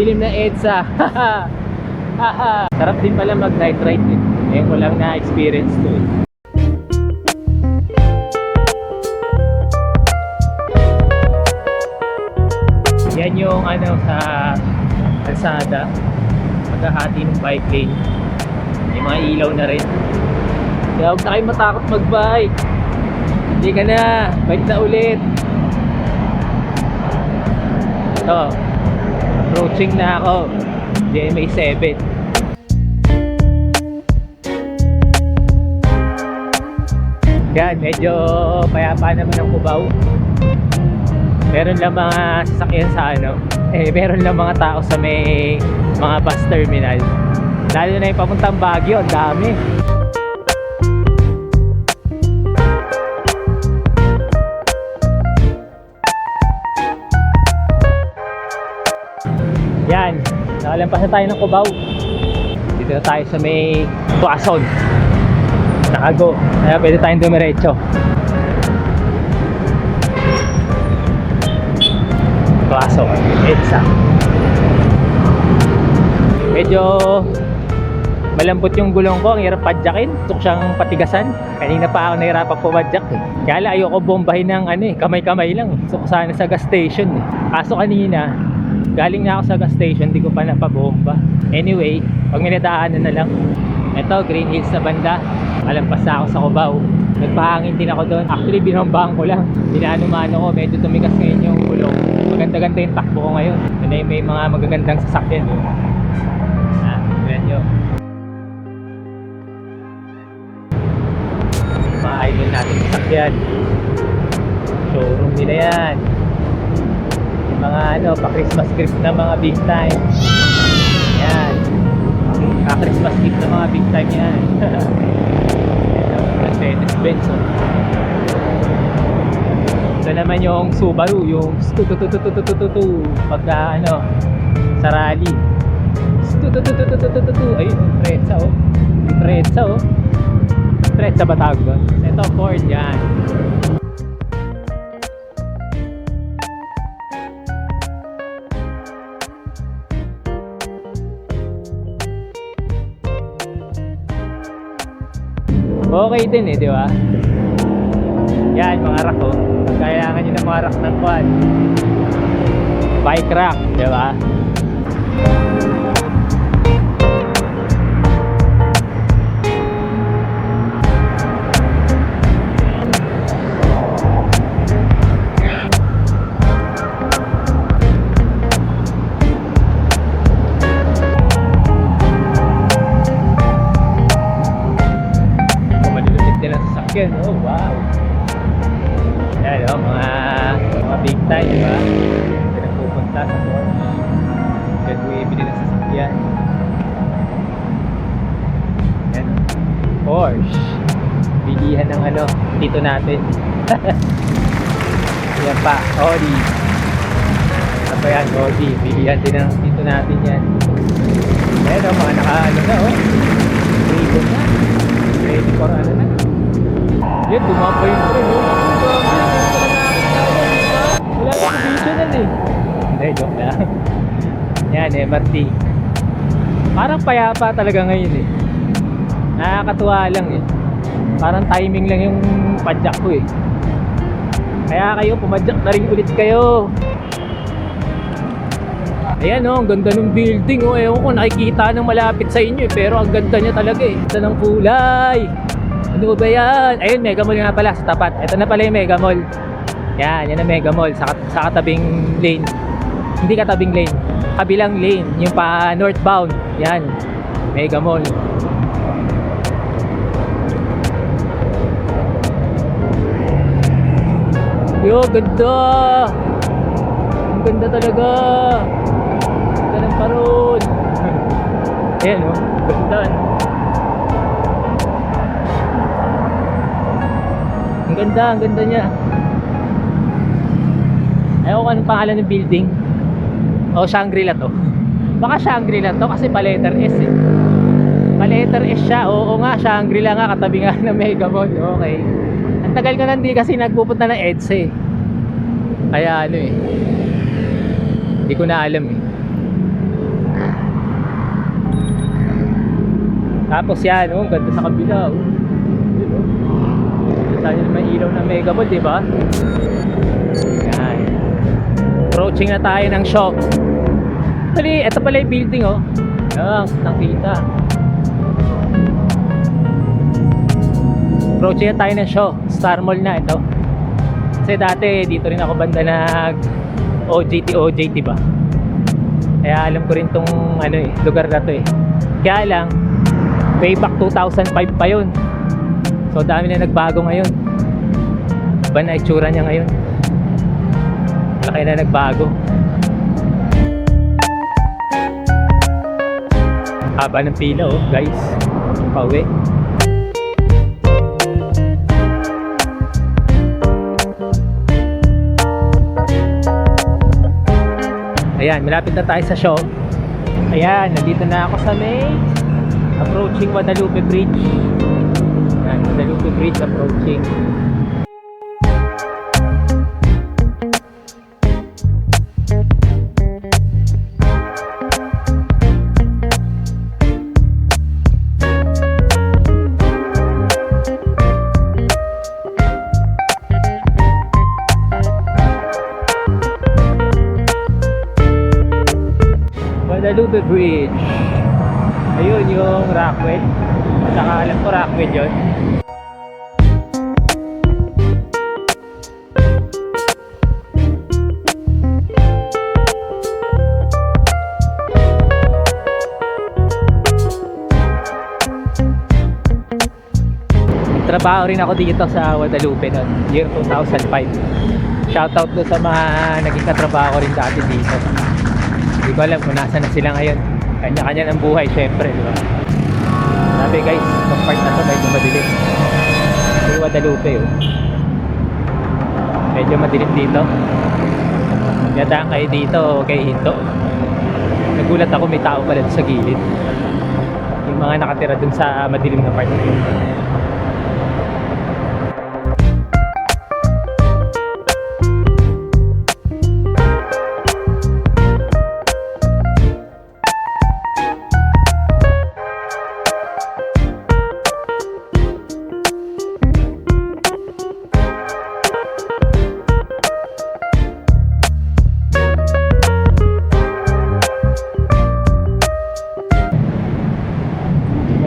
madilim na EDSA. Sarap din pala mag night ride eh. Ngayon ko lang na experience to eh. Yan yung ano sa kalsada, maghahati ng bike lane. May mga ilaw na rin. Kaya huwag na kayo matakot mag-bike. Hindi ka na, bike na ulit. Ito, approaching na ako, GMA 7. Yan, medyo payapa naman ang Cubao. Meron lang mga sasakyan sa ano, meron lang mga tao sa may mga bus terminal. Lalo na yung papuntang Baguio, ang dami. Yan, nakalampas na tayo ng Cubao. Dito na tayo sa may Tuason. Nakago, kaya pwede tayong dumiretso. Tuason, EDSA. Medyo malambot yung gulong ko, ang hirap padyakin. Gusto ko siyang patigasan. Kanina pa ako nahirapan pumadyak eh. Kaya lang ayoko bombahin ng ano eh, kamay-kamay lang. Gusto ko sana sa gas station eh. Kaso kanina, galing na ako sa gas station, di ko pa napabomba. Anyway, pag minadaanan na lang. Ito, Green Hills na banda. Malampas na ako sa Cubao. Nagpahangin din ako doon. Actually, binombahan ko lang. Dinano-mano ko, medyo tumigas ngayon yung gulong. Maganda-ganda yung takbo ko ngayon. May mga magagandang sasakyan. Tignan nyo. Mga idol natin sasakyan. Showroom nila yan. Yung mga ano, pa-Christmas gift na mga big time. Yan. Pa-Christmas gift na mga big time yan. Mercedes-Benz. Ito naman yung Subaru, yung pagka ano, sa rally. Ayun, Trezza oh. Trezza oh. Trezza ba tawag doon? Ito, Ford yan. Okay din eh, di ba? Yan, mga rack oh. Kailangan nyo ng mga rack ng quad. Bike rack, di ba? Oh wow. Yan o, mga big time, diba? Pinagpupunta sa Porsche. Yan po ibili ng sasakyan. Yan, Porsche. Bilihan ng ano, dito natin. Yan pa, Audi. Ano pa yan, Audi. Bilihan din ng dito natin yan. Yan o, mga naka-ano na o. Ribbon na. Ready for ano na. Yan, tumapay yung trend, oh. Wala na conditional eh. Hindi, joke lang. Yan, MRT. Parang payapa talaga ngayon eh. Nakakatuwa lang eh. Parang timing lang yung padyak ko eh. Kaya kayo, pumadyak na rin ulit kayo. Ayan oh, ang ganda ng building oh. Ewan ko, nakikita ng malapit sa inyo eh. Pero ang ganda niya talaga eh. Ganda ng kulay. Ano ba yan? Ayun, Mega Mall nga pala sa tapat. Ito na pala yung Mega Mall. Yan, yan ang Mega Mall sa katabing lane. Hindi katabing lane, kabilang lane, yung pa northbound. Yan, Mega Mall. Yo, ganda. Ang ganda talaga. Ganda ng paron. Ayan oh, ganda. Ang ganda niya. Ayaw ko anong pangalan ng building. O, Shangri-La to. Baka Shangri-La to kasi pa-letter S eh. Pa-letter S siya. Oo nga, Shangri-La nga, katabi nga ng Mega Mall. Okay. Ang tagal ko nandi kasi nagpupunta ng EDSA eh. Kaya ano eh, hindi ko na alam eh. Tapos yan, oh, ganda sa kabila, oh. Yun, oh. Ito tayo naman ilaw ng Mega Mall, di ba? Yan. Approaching na tayo ng shop. Ito pala yung building, oh. Yan, nakita. Approaching na tayo ng show. Star Mall na ito. Kasi dati dito rin ako banda nag OJT ba? Kaya alam ko rin tong ano lugar na to eh. Kaya lang way back 2005 pa yun. So dami na nagbago ngayon. Iba na itsura niya ngayon. Laki na nagbago. Haba ng pila oh guys. Pauwi. Ayan, malapit na tayo sa show. Ayan, nandito na ako sa may approaching Guadalupe Bridge. Ayan, Guadalupe Bridge approaching. Guadalupe Bridge. Ayun yung Rockwell. Saka alam ko Rockwell yun. Trabaho rin ako dito sa Guadalupe noon, year 2005. Shoutout do sa mga naging katrabaho ko rin dati dito. Hindi ko alam kung nasa na sila ngayon. Kanya-kanya ng buhay, syempre, di ba? Sabi guys, itong part na to medyo madilim. Yung Guadalupe, oh. Medyo madilim dito. Yadaan kayo dito, kay Hinto. Nagulat ako, may tao pala sa gilid. Yung mga nakatira dun sa madilim na part na yun.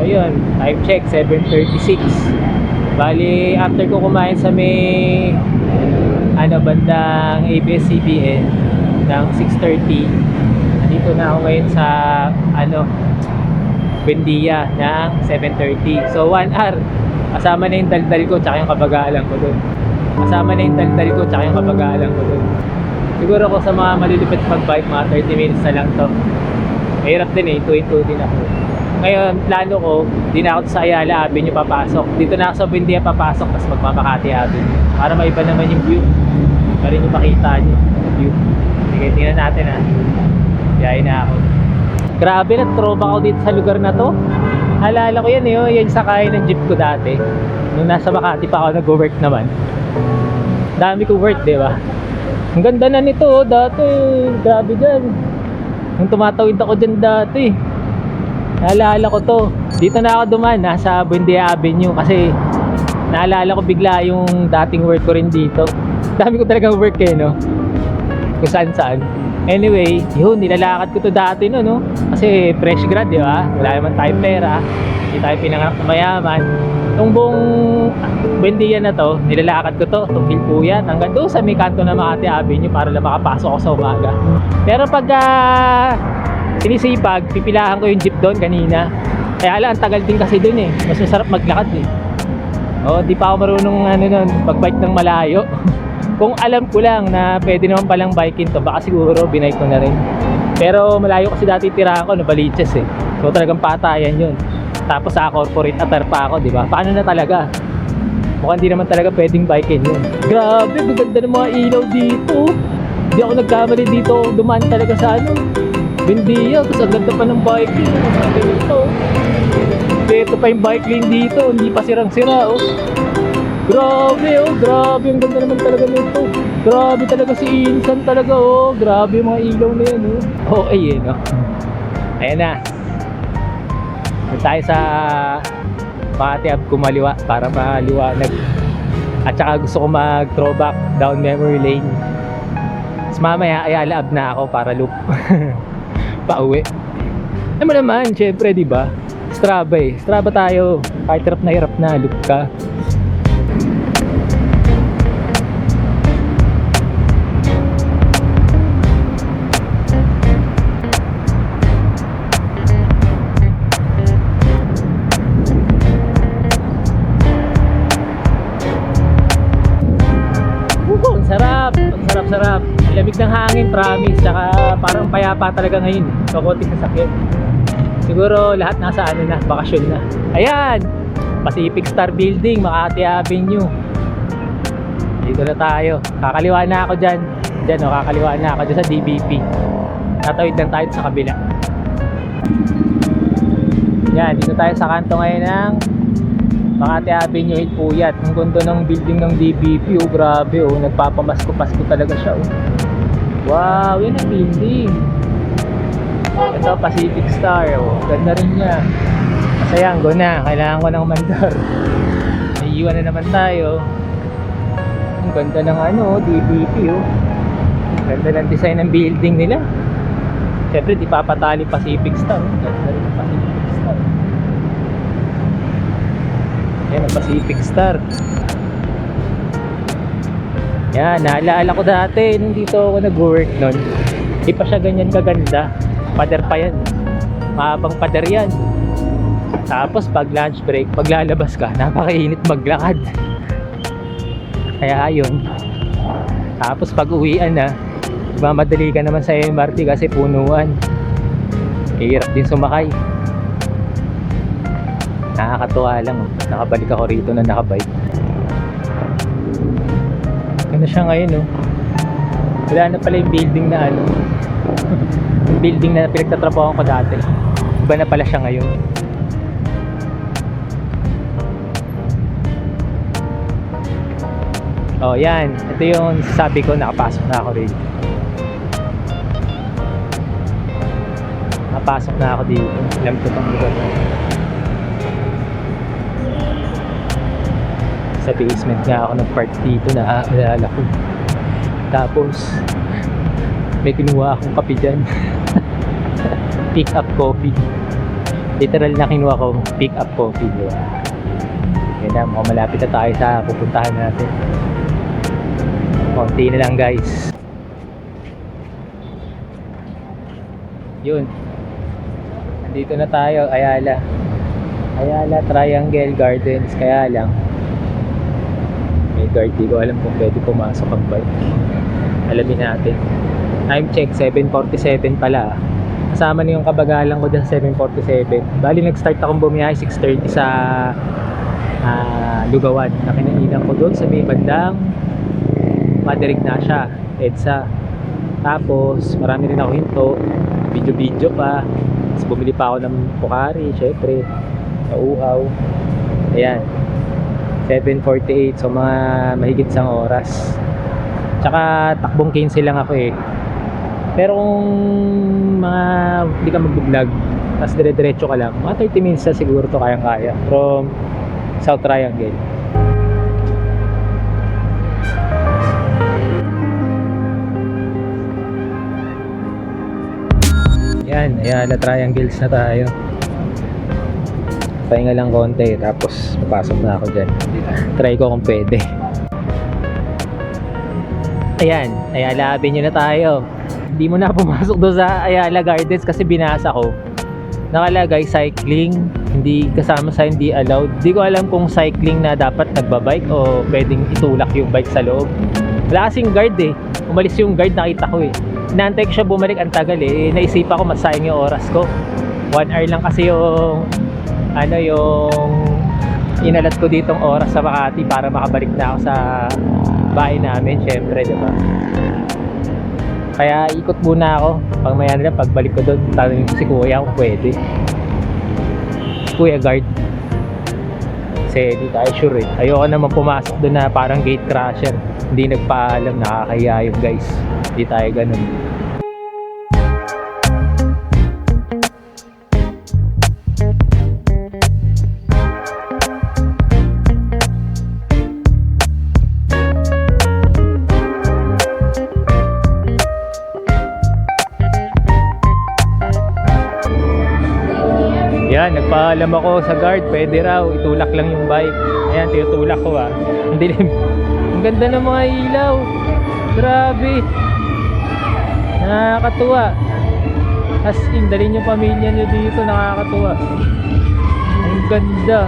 Ayun, time check 7:36. Bali after ko kumain sa may bandang ABS-CBN ng 6:30, nandito na ako ngayon sa Buendia ng 7:30. So 1 hour kasama na yung daldal ko tsaka yung kabagalan ko dun. Siguro ako sa mga malilipit mag-bike, mga 30 minutes na lang to. Mahirap din eh, 2-2 din ako. Ngayon, plano ko, di na ako sa Ayala Avenue papasok. Dito na ako sa Buendia papasok, tapos magmamakati Avenue. Para maiba naman yung view. Para rin yung makita nyo yung view. Sige, tingnan natin ha. Biyahe na ako. Grabe, nag-trova ako dito sa lugar na to. Alala ko yan eh, yan sakay ng jeep ko dati. Nung nasa Makati pa ako nag-work naman. Dami ko work, di ba? Ang ganda na nito oh, dati. Grabe dyan. Nung tumatawid ako dyan dati. Naalala ko to. Dito na ako duman, nasa Buendia Avenue. Kasi naalala ko bigla yung dating work ko rin dito. Dami ko talagang work eh, no? Kung saan saan. Anyway, yun, nilalakad ko to dati no? Kasi fresh grad, di ba? Wala naman tayong pera. Hindi tayo pinanganak na mayaman. Itong buong Buendia na to, nilalakad ko to. Itong Hilpuyat, hanggang doon sa may kanto na Makati Avenue para lang makapasok ako sa umaga. Pero pag sinisipag, pipilahan ko yung jeep doon kanina. Kaya lang, ang tagal din kasi doon eh. Mas masarap maglakad eh. Di pa ako marunong mag-bike ng malayo. Kung alam ko lang na pwede naman palang biking to, baka siguro binike ko na rin. Pero malayo kasi dati tirahan ko, Baliches eh. So talagang patayan yun. Tapos sa corporate attire pa ako, di ba? Paano na talaga? Mukhang di naman talaga pwedeng biking yun. Grabe, maganda ng mga ilaw dito. Hindi ako nagkamali dito, dumaan talaga sa Buendia, tapos ang ganda pa ng bike lane. Ito pa yung bike lane dito, hindi pa sirang-sira oh. Grabe oh, grabe, ang ganda naman talaga nito. Grabe talaga si Insan talaga oh. Grabe yung mga ilaw na yan oh. Oh, ayun oh. Ayan na. Doon tayo sa Makati Ave kumaliwa para maliwanag. At saka gusto ko mag-throwback down memory lane. Tapos mamaya Ayala Ave na ako para loop. Pauwi. Alam mo naman, syempre, di ba? Strava eh. Strava tayo. Kahit hirap na, loop ka. Sarap, sarap. Lamig ng hangin, promise. Tsaka parang payapa talaga ngayon. So, konting sasakyan. Siguro lahat nasa ano na, bakasyon na. Ayan! Pacific Star Building, Makati Avenue. Dito na tayo. Kakaliwa na ako dyan. Dyan o, kakaliwa na ako dyan sa DBP. Tatawid lang tayo sa kabila. Yan, dito tayo sa kanto ngayon ng Makati Avenue, Puyat. Ang ganda ng building ng DBP, oh, grabe, oh. Nagpapamasko-pasko talaga siya, oh. Wow, yan ang building. Ito, Pacific Star, oh. Ganda rin niya. Masayang, go na. Kailangan ko ng mandar. Naiiwan na naman tayo. Ang ganda ng ano, DBP, oh. Ganda ng design ng building nila. Siyempre, di papatali Pacific Star, oh. Ganda rin ng Pacific Star. Yan ang Pacific Star. Yan, naalala ko dati nung dito ako nag-work nun. Di pa siya ganyan kaganda. Pader pa yan. Mahabang pader yan. Tapos pag lunch break, pag lalabas ka, napakainit maglakad. Kaya ayun. Tapos pag uwian na, mamadali ka naman sa MRT kasi punuan. Hirap din sumakay. Nakakatuwa lang, oh. Nakabalik ako rito na nakabike. Ganda siya ngayon, oh. Wala na pala yung building na ano. Yung building na pinagtatrabahoan ko dati. Iba na pala siya ngayon. Oh, yan. Ito yung sabi ko, nakapasok na ako rito. Nakapasok na ako dito. Alam ko itong lugar na. Sa basement nga ako nag-park dito na naalala ko. Tapos may kinuha akong kape dyan. Pick up coffee. Literal na kinuha ko, pick up coffee, diba? Yan na, mukhang malapit na tayo sa pupuntahan natin. Konti na lang, guys. Yun, nandito na tayo, Ayala Triangle Gardens. Kaya lang may guard, di ko alam kung pwede pumasok ang bike. Alamin natin. Time check, 7:47 pala. Kasama na yung kabagalan ko dyan sa 7:47. Bali nag-start akong bumiyahe 6:30 sa Lugawan. Nakinainan ko doon sa may bandang Mother Ignacia, EDSA. Tapos marami rin ako hinto, video pa. Tapos bumili pa ako ng Pocari, syempre, sa uhaw. Ayan, 7:48, so mga mahigit isang oras. Tsaka takbong 15 lang ako eh. Pero kung mga hindi ka mag-vlog, tapos dire-diretso ka lang, mga 30 minutes na siguro to kayang-kaya from South Triangle. Yan, Ayala Triangles na tayo. Pahinga lang konti, tapos papasok na ako dyan. Try ko kung pwede. Ayan, Ayala Avenue na tayo. Hindi mo na pumasok doon sa Ayala Gardens kasi binasa ko. Nakalagay cycling, hindi kasama sa hindi allowed. Hindi ko alam kung cycling na dapat nagbabike o pwedeng itulak yung bike sa loob. Wala kasing guard eh. Umalis yung guard, nakita ko eh. Inaantay ko siya bumalik, ang tagal eh. Naisipan ko masayang yung oras ko. 1 hour lang kasi yung inalat ko ditong oras sa Makati para makabalik na ako sa bahay namin, syempre, diba? Kaya ikot muna ako. Pag maya nila, pagbalik ko doon, tanongin ko si kuya kung pwede. Kuya guard. Kasi hindi tayo sure eh. Ayoko naman pumasok doon na parang gate crasher. Hindi nagpaalam, nakakahiya yung guys. Hindi tayo ganun. Yan, nagpaalam ako sa guard, pwede raw, itulak lang yung bike. Ayan, tinutulak ko Ang dilim. Ang ganda ng mga ilaw. Grabe. Nakakatuwa. As in, dalhin yung pamilya nyo dito, nakakatuwa. Ang ganda.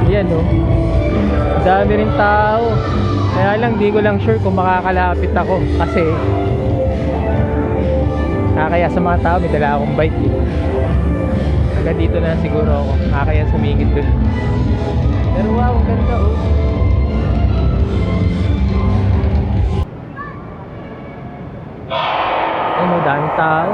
Ayan dami rin tao. Kaya lang, di ko lang sure kung makakalapit ako. Kasi, nakakaya sa mga tao, may dala akong bike. Hanggang dito na siguro ako. Nakakaya sumingit dun. Pero wow, ang ganda Ay, daming tao.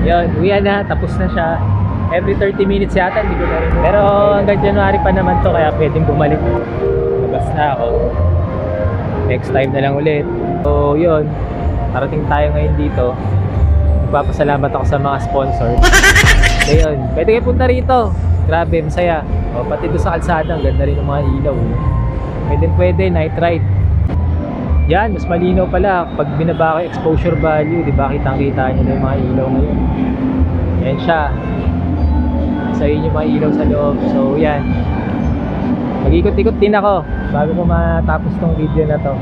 Yun, uwian na, tapos na siya. Every 30 minutes yata, hindi ko na rin. Pero hanggang January pa naman to, kaya pwedeng bumalik. Labas na ako. Next time na lang ulit. So yun, parating tayo ngayon dito. Magpapasalamat ako sa mga sponsor. So yun, pwede kayo punta rito. Grabe, masaya. O, pati doon sa kalsada, ang ganda rin ng mga ilaw. Pwede, night ride. Yan, mas malinaw pala pag binaba ko exposure value, di ba? Kitang-kita nyo na yung mga ilaw ngayon. Yan siya. Sa inyo yung mga ilaw sa loob. So, yan. Mag-ikot-ikot din ako bago ko matapos tong video na to.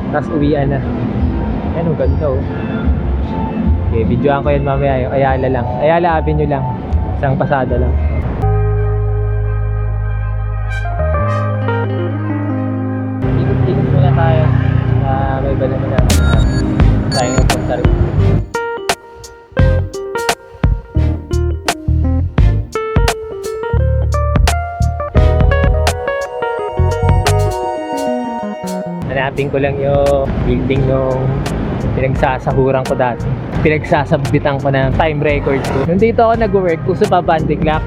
Tapos uwian na. Yan, ang ganda Okay, videoan ko yan mamaya. Ayala lang. Ayala Avenue lang. Isang pasada lang. Ikot-ikot muna tayo. May iba naman na tayong napunta rin. Hanapin ko lang yung building nung pinagsasahuran ko dati. Pinagsasabitan ko ng time records ko. Nung dito ako nag-work, uso pa bandy clock.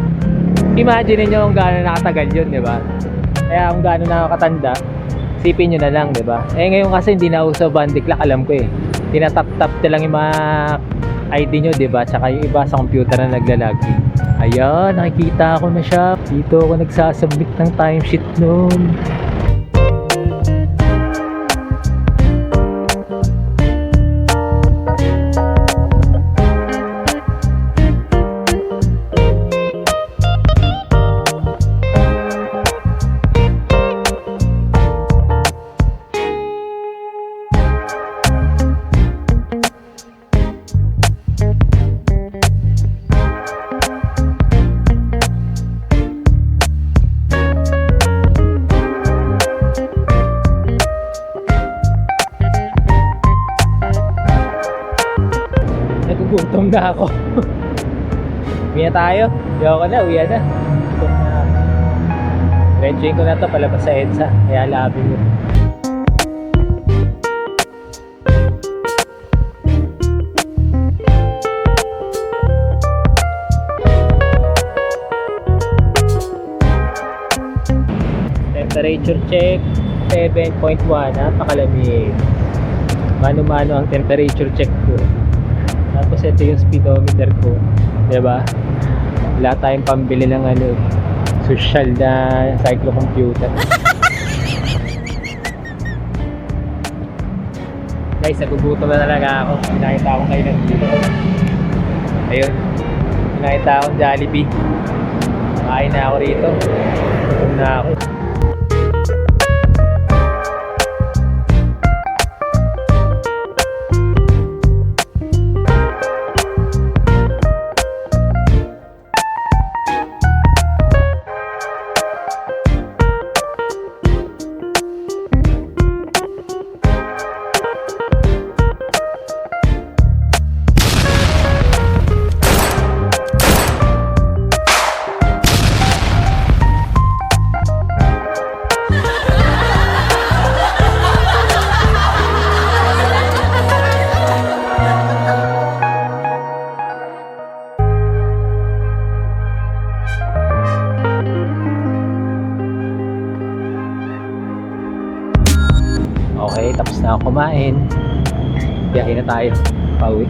Imagine niyo kung gaano nakatagal yun, di ba? Kaya kung gaano nakakatanda, isipin nyo na lang, di ba? Eh ngayon kasi hindi na uso bandy clock, alam ko eh. Tinatap-tap na lang yung mga ID nyo, di ba? Tsaka yung iba sa computer na naglalagi. Ayan, nakikita ko na siya. Dito ako nagsasubmit ng timesheet noon. Gutom na ako. Uwi na tayo. Ayoko na, uwi na. Gutom na ako. Rentuin ko na to palabas sa EDSA. Kaya labi mo. Temperature check 7.1, napakalamig. Mano-mano ang temperature check ko. Tapos ito yung speedometer ko, 'di ba? Wala tayong pambili ng social na cyclocomputer. Guys, nagugutom na talaga ako. Pinakita akong kayo ng dito. Ayun, pinakita akong Jollibee. Kain na ako rito. Gutom na ako. Okay, tapos na ako kumain. Biyahe na tayo. Pauwi.